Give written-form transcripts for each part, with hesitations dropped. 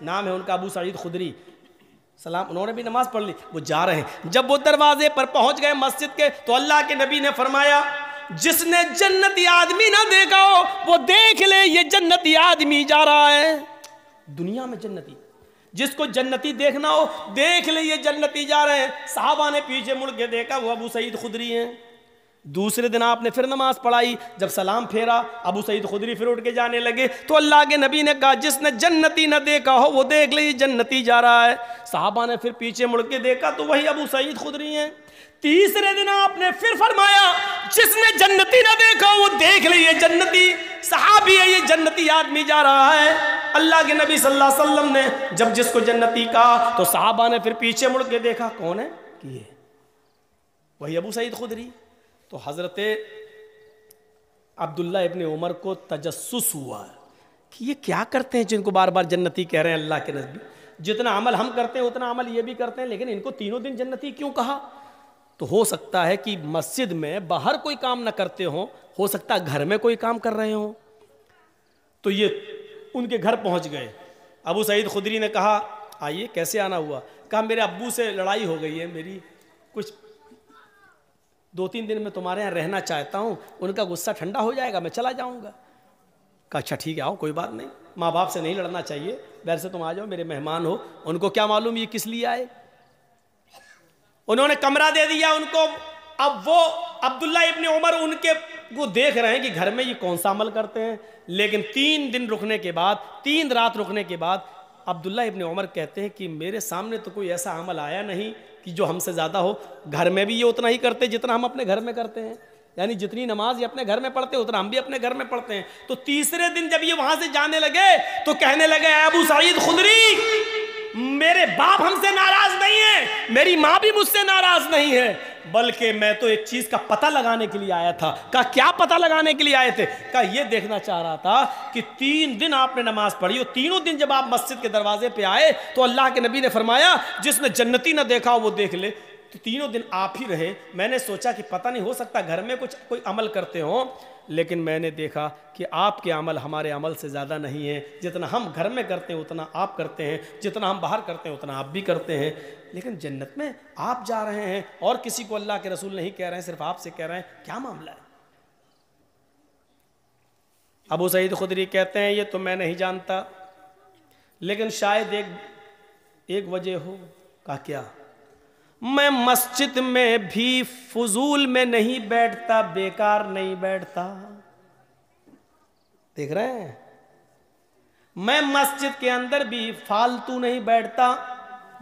نام ہے ان کا ابو سعید خدری، سلام، انہوں نے بھی نماز پڑھ لی، وہ جا رہے ہیں، جب وہ دروازے پر پہنچ گئے مسجد کے تو اللہ کے نبی نے فرمایا جس نے جنتی آدمی نہ دیکھا ہو وہ دیکھ لے، یہ جنتی آدمی جا رہا ہے۔ دنیا میں جنتی، جس کو جنتی دیکھنا ہو دیکھ لے، یہ جنتی جا رہے ہیں۔ صحابہ نے پیچھے مڑ کے دیکھا، وہ ابو سعید خدری ہیں۔ دوسرے دن آپ نے پھر نماز پڑھائی، جب سلام پھیرا ابو سعید خدری پھر اٹھ کے جانے لگے تو اللہ کے نبی نے کہا جس نے جنتی نہ دیکھا ہو وہ دیکھ لے، یہ جنتی جا رہا ہے۔ صحابہ نے پھر پیچھے مڑ کے دیکھا تو وہی ابو سعید خدری ہیں۔ تیسرے دن آپ نے پھر فرمایا جس نے جنتی نہ دیکھا ہو وہ دیکھ لے، یہ جنتی صحابی ہے، یہ جنتی آدمی جا رہا ہے۔ اللہ کے نبی صلی اللہ علیہ وسلم نے جب جس کو جنتی کہا تو صحابہ نے پھر پیچھے مڑ کے دیکھا، کون ہے کہ یہ وہی ابو سعید خدری۔ تو حضرت عبداللہ ابن عمر کو تجسس ہوا کہ یہ کیا کرتے ہیں جن کو بار بار جنتی کہہ رہے ہیں اللہ کے نبی، جتنا عمل ہم کرتے ہیں اتنا عمل یہ بھی کرتے ہیں، لیکن ان کو تینوں دن جنتی کیوں کہا؟ تو ہو سکتا ہے کہ مسجد میں باہر کوئی کام نہ کرتے ہوں، ہو سکتا ہے گھر میں کوئی کام کر رہے ہوں۔ تو یہ ان کے گھر پہنچ گئے، ابو سعید خدری نے کہا آئیے، کیسے آنا ہوا؟ کہا میرے ابو سے لڑائی ہو گئی ہے میری، کچھ 2-3 دن میں تمہارے یہاں رہنا چاہتا ہوں، ان کا غصہ ٹھنڈا ہو جائے گا، میں چلا جاؤں گا۔ کہا اچھا ٹھیک ہے آؤ، کوئی بات نہیں، ماں باپ سے نہیں لڑنا چاہیے، ویسے تم آ جاؤ، میرے مہمان ہو۔ ان کو کیا معلوم یہ کس لیے آئے؟ انہوں نے کمرہ دے دیا ان کو۔ اب وہ عبداللہ ابن عمر ان کے وہ دیکھ رہے ہیں کہ گھر میں یہ کون سا عمل کرتے ہیں، لیکن 3 دن رکنے کے بعد، 3 رات رکنے کے بعد عبداللہ ابن عمر کہتے ہیں کہ میرے سامنے تو کوئی ایسا عمل آیا نہیں کہ جو ہم سے زیادہ ہو، گھر میں بھی یہ اتنا ہی کرتے جتنا ہم اپنے گھر میں کرتے ہیں، یعنی جتنی نماز یہ اپنے گھر میں پڑھتے ہیں اتنا ہم بھی اپنے گھر میں پڑھتے ہیں۔ تو تیسرے دن جب یہ وہاں سے جانے لگے تو کہنے لگے اے ابو سعید خدری، میرے باپ ہم سے ناراض نہیں ہے، میری ماں بھی مجھ سے ناراض نہیں ہے، بلکہ میں تو ایک چیز کا پتہ لگانے کے لیے آیا تھا۔ کہا کیا پتہ لگانے کے لیے آئے تھے؟ کہا یہ دیکھنا چاہ رہا تھا کہ 3 دن آپ نے نماز پڑھی اور تینوں دن جب آپ مسجد کے دروازے پہ آئے تو اللہ کے نبی نے فرمایا جس نے جنتی نہ دیکھا وہ دیکھ لے، تو تینوں دن آپ ہی رہے۔ میں نے سوچا کہ پتہ نہیں ہو سکتا گھر میں کوئی عمل کرتے ہوں، لیکن میں نے دیکھا کہ آپ کے عمل ہمارے عمل سے زیادہ نہیں ہیں، جتنا ہم گھر میں کرتے ہیں اتنا آپ کرتے ہیں، جتنا ہم باہر کرتے ہیں اتنا آپ بھی کرتے ہیں، لیکن جنت میں آپ جا رہے ہیں اور کسی کو اللہ کے رسول نہیں کہہ رہے ہیں، صرف آپ سے کہہ رہے ہیں، کیا معاملہ ہے؟ ابو سعید خدری کہتے ہیں یہ تو میں نہیں جانتا، لیکن شاید ایک وجہ ہو۔ کہا کیا؟ میں مسجد میں بھی فضول میں نہیں بیٹھتا، بیکار نہیں بیٹھتا۔ دیکھ رہے ہیں، میں مسجد کے اندر بھی فالتو نہیں بیٹھتا،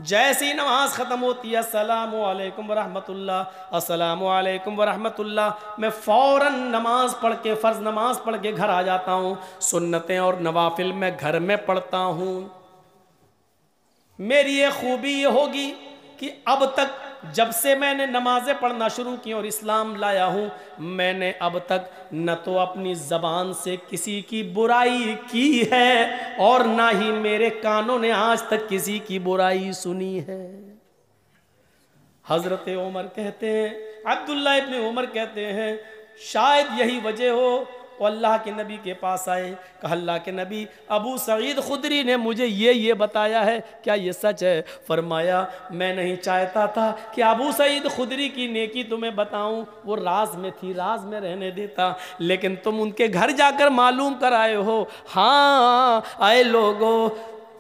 جیسی نماز ختم ہوتی ہے السلام علیکم ورحمت اللہ، السلام علیکم ورحمت اللہ، میں فوراً نماز پڑھ کے، فرض نماز پڑھ کے گھر آ جاتا ہوں، سنتیں اور نوافل میں گھر میں پڑھتا ہوں۔ میری یہ خوبی یہ ہوگی کہ اب تک جب سے میں نے نمازیں پڑھنا شروع کی اور اسلام لایا ہوں، میں نے اب تک نہ تو اپنی زبان سے کسی کی برائی کی ہے اور نہ ہی میرے کانوں نے آج تک کسی کی برائی سنی ہے۔ حضرت عمر کہتے ہیں، عبداللہ ابن عمر کہتے ہیں شاید یہی وجہ ہو، وہ اللہ کے نبی کے پاس آئے، کہا اللہ کے نبی ابو سعید خدری نے مجھے یہ بتایا ہے، کیا یہ سچ ہے؟ فرمایا میں نہیں چاہتا تھا کہ ابو سعید خدری کی نیکی تمہیں بتاؤں، وہ راز میں تھی، راز میں رہنے دیتا، لیکن تم ان کے گھر جا کر معلوم کر آئے ہو۔ ہاں آئے لوگوں،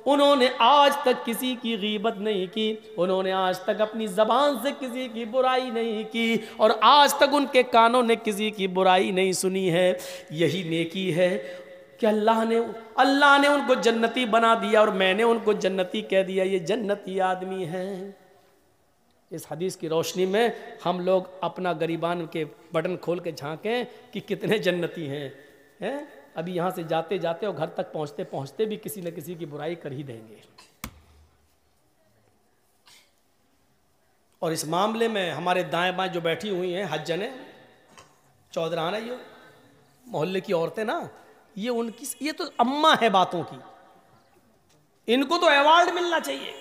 انہوں نے آج تک کسی کی غیبت نہیں کی، انہوں نے آج تک اپنی زبان سے کسی کی برائی نہیں کی، اور آج تک ان کے کانوں نے کسی کی برائی نہیں سنی ہے۔ یہی نیکی ہے کہ اللہ نے ان کو جنتی بنا دیا اور میں نے ان کو جنتی کہہ دیا، یہ جنتی آدمی ہیں۔ اس حدیث کی روشنی میں ہم لوگ اپنا گریبان کے بٹن کھول کے جھانکیں کہ کتنے جنتی ہیں۔ ابھی یہاں سے جاتے جاتے اور گھر تک پہنچتے پہنچتے بھی کسی نہ کسی کی برائی کر ہی دیں گے۔ اور اس معاملے میں ہمارے دائیں بائیں جو بیٹھی ہوئی ہیں حجنیں، چودرانہ، یہ محلے کی عورتیں نا، یہ تو اماں ہے باتوں کی، ان کو تو ایوارڈ ملنا چاہیے۔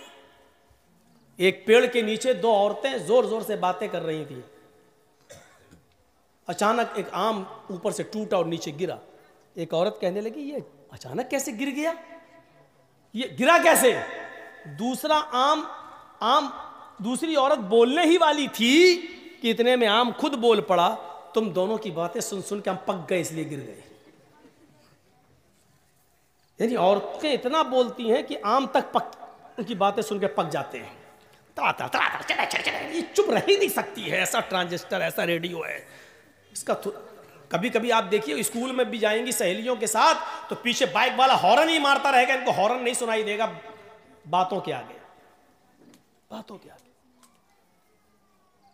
ایک پیڑ کے نیچے 2 عورتیں زور زور سے باتیں کر رہی تھیں، اچانک ایک آم اوپر سے ٹوٹا اور نیچے گرا۔ ایک عورت کہنے لگی یہ اچانک کیسے گر گیا؟ یہ گرا کیسے؟ دوسرا آم دوسری عورت بولنے ہی والی تھی کہ اتنے میں آم خود بول پڑا، تم دونوں کی باتیں سن سن کے ہم پک گئے اس لیے گر گئے۔ یعنی عورتیں اتنا بولتی ہیں کہ آم تک ان کی باتیں سن کے پک جاتے ہیں، یہ چپ رہ ہی نہیں سکتی ہے، ایسا ٹرانزسٹر ایسا ریڈیو ہے اس کا۔ کبھی کبھی آپ دیکھیے اسکول میں بھی جائیں گی سہیلیوں کے ساتھ تو پیچھے بائک والا ہارن ہی مارتا رہے گا، ان کو ہارن نہیں سنائی دے گا باتوں کے آگے، باتوں کے آگے۔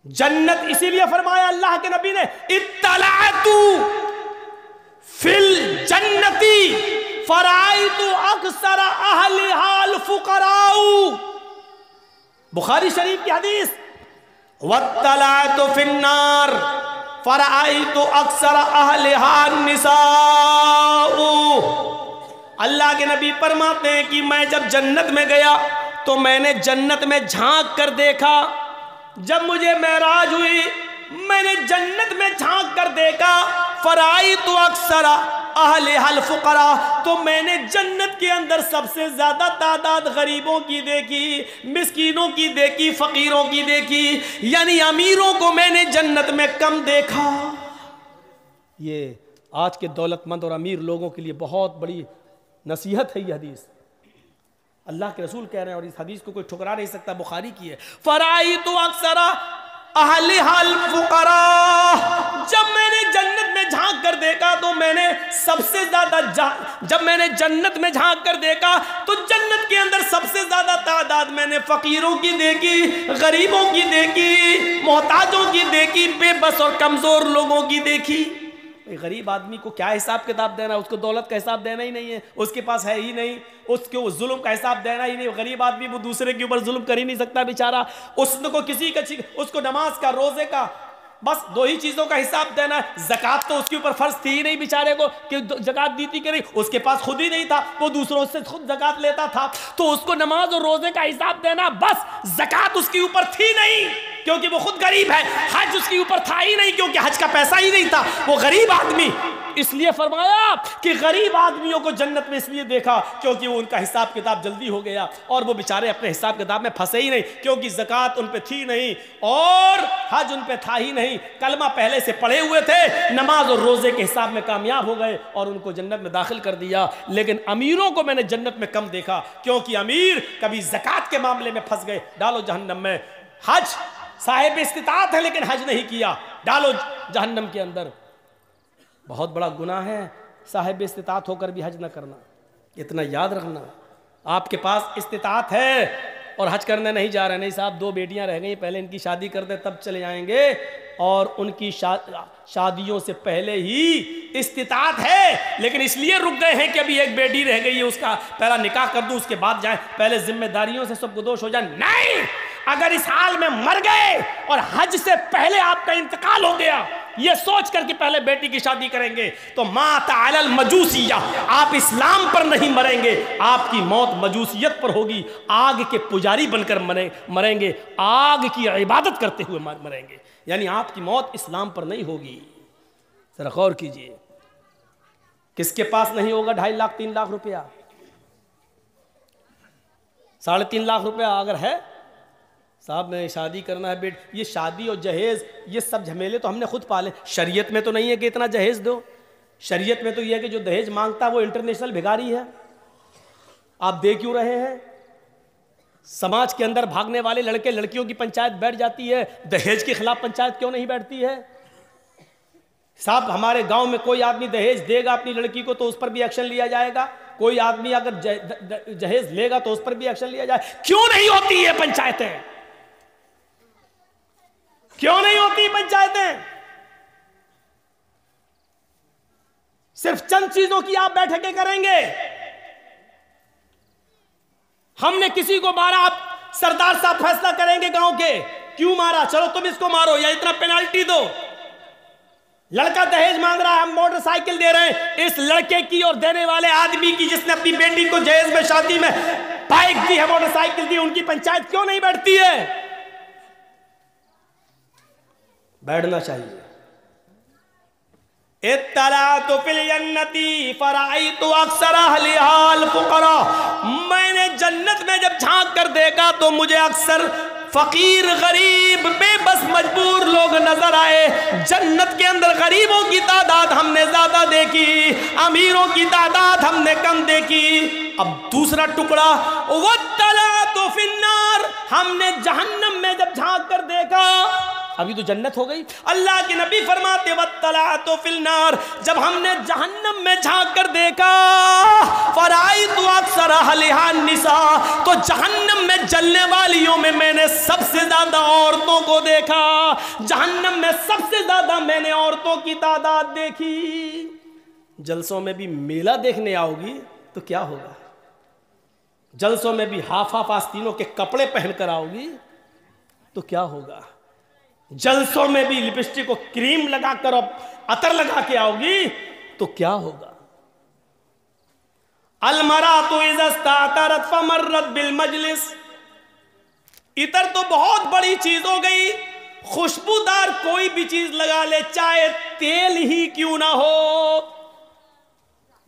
جنت اسی لیے فرمایا اللہ کے نبی نے اطلعت فی الجنتی فرائیت اکثر اہلہا الفقراء، بخاری شریف کی حدیث، واطلعت فی النار فرائیت اکثر اہلہا النساء۔ اللہ کے نبی فرماتے ہیں کہ میں جب جنت میں گیا تو میں نے جنت میں جھانک کر دیکھا، جب مجھے معراج ہوئی میں نے جنت میں جھانک کر دیکھا، فرائیت اکثر اہلہا الفقراء، تو میں نے جنت کے اندر سب سے زیادہ تعداد غریبوں کی دیکھی، مسکینوں کی دیکھی، فقیروں کی دیکھی، یعنی امیروں کو میں نے جنت میں کم دیکھا۔ یہ آج کے دولت مند اور امیر لوگوں کے لیے بہت بڑی نصیحت ہے یہ حدیث، اللہ کے رسول کہہ رہے ہیں، اور اس حدیث کو کوئی ٹھکرا نہیں سکتا، بخاری کی ہے۔ فرائیت اکثر اہلہا الفقراء، جب میں نے جنت میں جھانک کر دیکھا تو میں نے سب سے زیادہ جب میں نے جنت میں جھانک کر دیکھا تو جنت کے اندر سب سے زیادہ تعداد میں نے فقیروں کی دیکھی، غریبوں کی دیکھی، محتاجوں کی دیکھی، بے بس اور کمزور لوگوں کی دیکھی۔ غریب آدمی کو کیا حساب کتاب دینا، اس کو دولت کا حساب دینا ہی نہیں ہے، اس کے پاس ہے ہی نہیں، اس کو ظلم کا حساب دینا ہی نہیں۔ غریب آدمی وہ دوسرے کے اوپر ظلم کر ہی نہیں سکتا بیچارہ، اس کو کسی کا، اس کو نماز کا، روزے کا، بس دو ہی چیزوں کا حساب دینا ہے۔ زکوٰۃ تو اس کے اوپر فرض تھی ہی نہیں بیچارے کو کہ زکوٰۃ دی تھی کہ نہیں، اس کے پاس خود ہی نہیں تھا، وہ دوسروں سے خود زکوٰۃ لیتا تھا، تو اس کو نماز اور روزے کا حساب دینا، بس زکوٰۃ اس کے اوپر تھی نہیں کیونکہ وہ خود غریب ہے، حج اس کے اوپر تھا ہی نہیں کیونکہ حج کا پیسہ ہی نہیں تھا، وہ غریب آدمی۔ اس لیے فرمایا کہ غریب آدمیوں کو جنت میں اس لیے دیکھا کیونکہ وہ ان کا حساب کتاب جلدی ہو گیا، اور وہ بیچارے اپنے حساب کتاب میں پھنسے ہی نہیں کیونکہ زکوٰۃ ان پہ تھی نہیں اور حج ان پہ تھا ہی نہیں، کلمہ پہلے سے پڑھے ہوئے تھے، نماز اور روزے کے حساب میں کامیاب ہو گئے اور ان کو جنت میں داخل کر دیا۔ لیکن امیروں کو میں نے جنت میں کم دیکھا کیونکہ امیر کبھی زکوٰۃ کے معاملے میں پھنس گئے، ڈالو جہنم میں، حج صاحب استطاعت ہے لیکن حج نہیں کیا، ڈالو جہنم کے اندر۔ بہت بڑا گناہ ہے صاحب استطاعت ہو کر بھی حج نہ کرنا، اتنا یاد رکھنا۔ آپ کے پاس استطاعت ہے اور حج کرنے نہیں جا رہے، نہیں صاحب 2 بیٹیاں رہ گئی، پہلے ان کی شادی کر دیں تب چلے جائیں گے، اور ان کی شادیوں سے پہلے ہی استطاعت ہے لیکن اس لیے رک گئے ہیں کہ ابھی ایک بیٹی رہ گئی ہے، اس کا پہلا نکاح کر دوں اس کے بعد جائیں، پہلے ذمہ داریوں سے سب کو دوش ہو جائیں۔ نہیں، اگر اس حال میں مر گئے اور حج سے پہلے آپ کا انتقال ہو گیا یہ سوچ کر کہ پہلے بیٹی کی شادی کریں گے تو مات علی المجوسیہ، آپ اسلام پر نہیں مریں گے، آپ کی موت مجوسیت پر ہوگی، آگ کے پجاری بن کر مریں گے، آگ کی عبادت کرتے ہوئے مریں گے، یعنی آپ کی موت اسلام پر نہیں ہوگی۔ ذرا غور کیجئے، کس کے پاس نہیں ہوگا 2.5 لاکھ 3 لاکھ روپیہ، 3.5 لاکھ روپیہ اگر ہے، صاحب میں شادی کرنا ہے، یہ شادی اور جہیز یہ سب جھمیلے تو ہم نے خود پالے، شریعت میں تو نہیں ہے کہ اتنا جہیز دو، شریعت میں تو یہ ہے کہ جو دہیج مانگتا ہے وہ انٹرنیشنل بھگاری ہے۔ آپ دے کیوں رہے ہیں؟ سماج کے اندر بھاگنے والے لڑکے لڑکیوں کی پنچایت بیٹھ جاتی ہے، دہیج کے خلاف پنچایت کیوں نہیں بیٹھتی ہے؟ صاحب ہمارے گاؤں میں کوئی آدمی دہیج دے گا اپنی لڑکی کو تو اس پر بھی ایکشن لیا جائے گا، کوئی آدمی اگر جہیز لے گا تو اس پر بھی ایکشن لیا جائے، کیوں نہیں ہوتی یہ پنچایتیں؟ کیوں نہیں ہوتی پنچایتیں؟ صرف چند چیزوں کی آپ بیٹھکیں کریں گے، ہم نے کسی کو مارا، آپ سردار صاحب فیصلہ کریں گے گاؤں کے، کیوں مارا، چلو تم اس کو مارو یا اتنا پینالٹی دو، لڑکا دہیج مانگ رہا ہے ہم موٹر سائیکل دے رہے ہیں، اس لڑکے کی اور دینے والے آدمی کی جس نے اپنی بیٹی کو جہیز میں شادی میں بائک دی ہے، موٹر سائیکل دی، ان کی پنچایت کیوں نہیں بیٹھتی ہے؟ بیٹھنا چاہیے۔ اطلعت فی الجنتی فرأیت اکثر اہلہا الفقراء، میں نے جنت میں جب جھانک کر دیکھا تو مجھے اکثر فقیر، غریب، بے بس، مجبور لوگ نظر آئے۔ جنت کے اندر غریبوں کی تعداد ہم نے زیادہ دیکھی، امیروں کی تعداد ہم نے کم دیکھی۔ اب دوسرا ٹکڑا، وَاطَّلَعْتُ فِي النَّارِ، ہم نے جہنم میں جب جھانک کر دیکھا، ابھی تو جنت ہو گئی، اللہ کے نبی فرماتے وَاطَّلَعْتُ فِي النَّارِ، جب ہم نے جہنم میں جھانک کر دیکھا، فَرَأَيْتُ أَكْثَرَ أَهْلِهَا النِّسَاء، تو جہنم میں جلنے والیوں میں نے سب سے زیادہ عورتوں کو دیکھا، جہنم میں سب سے زیادہ میں نے عورتوں کی تعداد دیکھی۔ جلسوں میں بھی میلہ دیکھنے آؤ گی تو کیا ہوگا؟ جلسوں میں بھی ہاف آستینوں کے کپڑے پہن کر آؤ گی تو کیا ہوگا؟ جلسوں میں بھی لپسٹک کو کریم لگا کر اب عطر لگا کے آؤ گی تو کیا ہوگا؟ المرأۃ اذا استعطرت فمرت بالمجلس، عطر تو بہت بڑی چیز ہو گئی، خوشبودار کوئی بھی چیز لگا لے، چاہے تیل ہی کیوں نہ ہو۔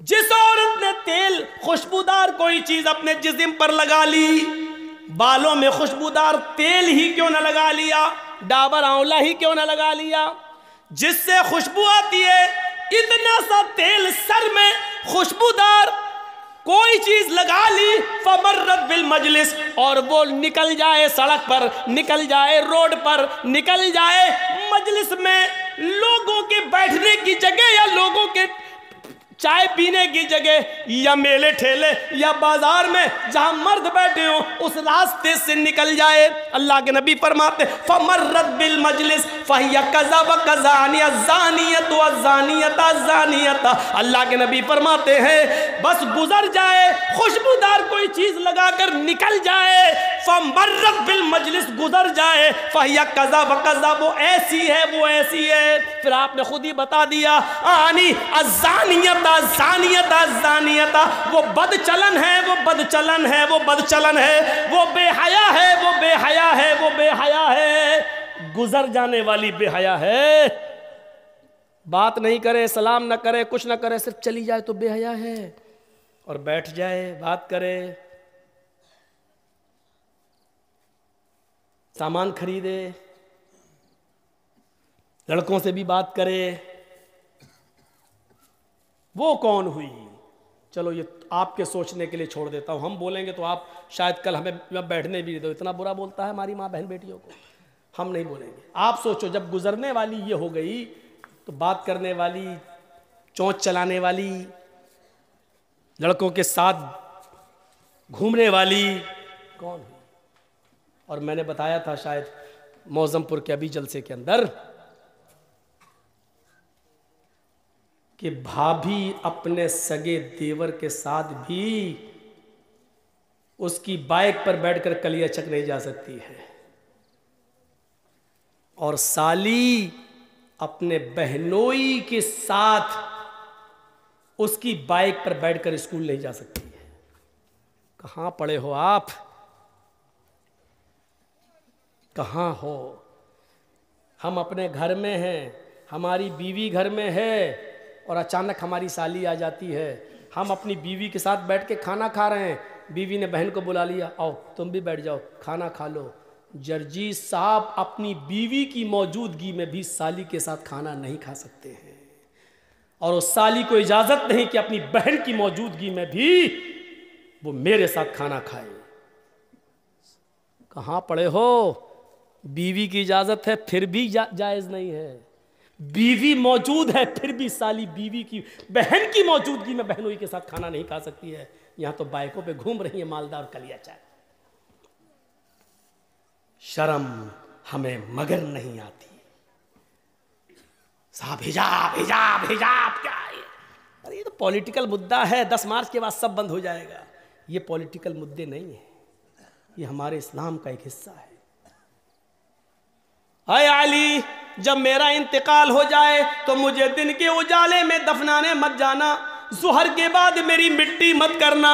جس عورت نے تیل، خوشبودار کوئی چیز اپنے جسم پر لگا لی، بالوں میں خوشبودار تیل ہی کیوں نہ لگا لیا، ڈابر آنولا ہی کیوں نہ لگا لیا، جس سے خوشبو آتی ہے، اتنا سا تیل سر میں خوشبودار کوئی چیز لگا لی، فمرت بالمجلس، اور وہ نکل جائے سڑک پر، نکل جائے روڈ پر، نکل جائے مجلس میں، لوگوں کے بیٹھنے کی جگہ یا لوگوں کے چائے پینے کی جگہ یا میلے ٹھیلے یا بازار میں جہاں مرد بیٹھے ہوں اس راستے سے نکل جائے۔ اللہ کے نبی فرماتے فمرت بالمجلس فہی کذا وکذانی الزانیۃ والزانیۃ الزانیۃ، اللہ کے نبی فرماتے ہیں بس گزر جائے، خوشبودار کوئی چیز لگا کر نکل جائے، فمرت بالمجلس، گزر جائے، فہی کذا وکذا، وہ ایسی ہے، وہ ایسی ہے۔ پھر آپ نے خود ہی بتا دیا آنی الزانیۃ الزانیۃ الزانیۃ، وہ بد چلن ہے، وہ بد چلن ہے، وہ بد چلن ہے، وہ بے حیا ہے، وہ بے حیا ہے، وہ بے حیا ہے، گزر جانے والی بے حیا ہے، بات نہیں کرے، سلام نہ کرے، کچھ نہ کرے، صرف چلی جائے تو بے حیا ہے، اور بیٹھ جائے بات کرے، سامان خریدے، لڑکوں سے بھی بات کرے، وہ کون ہوئی؟ چلو یہ آپ کے سوچنے کے لیے چھوڑ دیتا ہوں، ہم بولیں گے تو آپ شاید کل ہمیں بیٹھنے بھی دو، اتنا برا بولتا ہے ہماری ماں بہن بیٹیوں کو، ہم نہیں بولیں گے۔ آپ سوچو جب گزرنے والی یہ ہو گئی تو بات کرنے والی، چونچ چلانے والی، لڑکوں کے ساتھ گھومنے والی کون ہوئی؟ اور میں نے بتایا تھا شاید موزم پور کے ابھی جلسے کے اندر کہ بھابھی اپنے سگے دیور کے ساتھ بھی اس کی بائک پر بیٹھ کر کلیہ چک نہیں جا سکتی ہے، اور سالی اپنے بہنوئی کے ساتھ اس کی بائک پر بیٹھ کر اسکول نہیں جا سکتی ہے۔ کہاں پڑے ہو آپ؟ کہاں ہو؟ ہم اپنے گھر میں ہیں، ہماری بیوی گھر میں ہے، اور اچانک ہماری سالی آ جاتی ہے، ہم اپنی بیوی کے ساتھ بیٹھ کے کھانا کھا رہے ہیں، بیوی نے بہن کو بلا لیا، آؤ تم بھی بیٹھ جاؤ کھانا کھا لو۔ جرجیت صاحب اپنی بیوی کی موجودگی میں بھی سالی کے ساتھ کھانا نہیں کھا سکتے ہیں، اور اس سالی کو اجازت نہیں کہ اپنی بہن کی موجودگی میں بھی وہ میرے ساتھ کھانا کھائے۔ کہاں پڑے ہو؟ بیوی کی اجازت ہے پھر بھی جائز نہیں ہے، بیوی موجود ہے پھر بھی سالی بیوی کی، بہن کی موجودگی میں بہنوئی کے ساتھ کھانا نہیں کھا سکتی ہے۔ یہاں تو بائکوں پہ گھوم رہی ہیں مالدار کلیہ چائے۔ شرم ہمیں مگر نہیں آتی۔ صاحب حجاب حجاب حجاب کیا ہے؟ ارے یہ تو پولیٹیکل مدعا ہے، 10 مارچ کے بعد سب بند ہو جائے گا۔ یہ پولیٹیکل مدعے نہیں ہیں، یہ ہمارے اسلام کا ایک حصہ ہے۔ اے علی، جب میرا انتقال ہو جائے تو مجھے دن کے اجالے میں دفنانے مت جانا، ظہر کے بعد میری مٹی مت کرنا،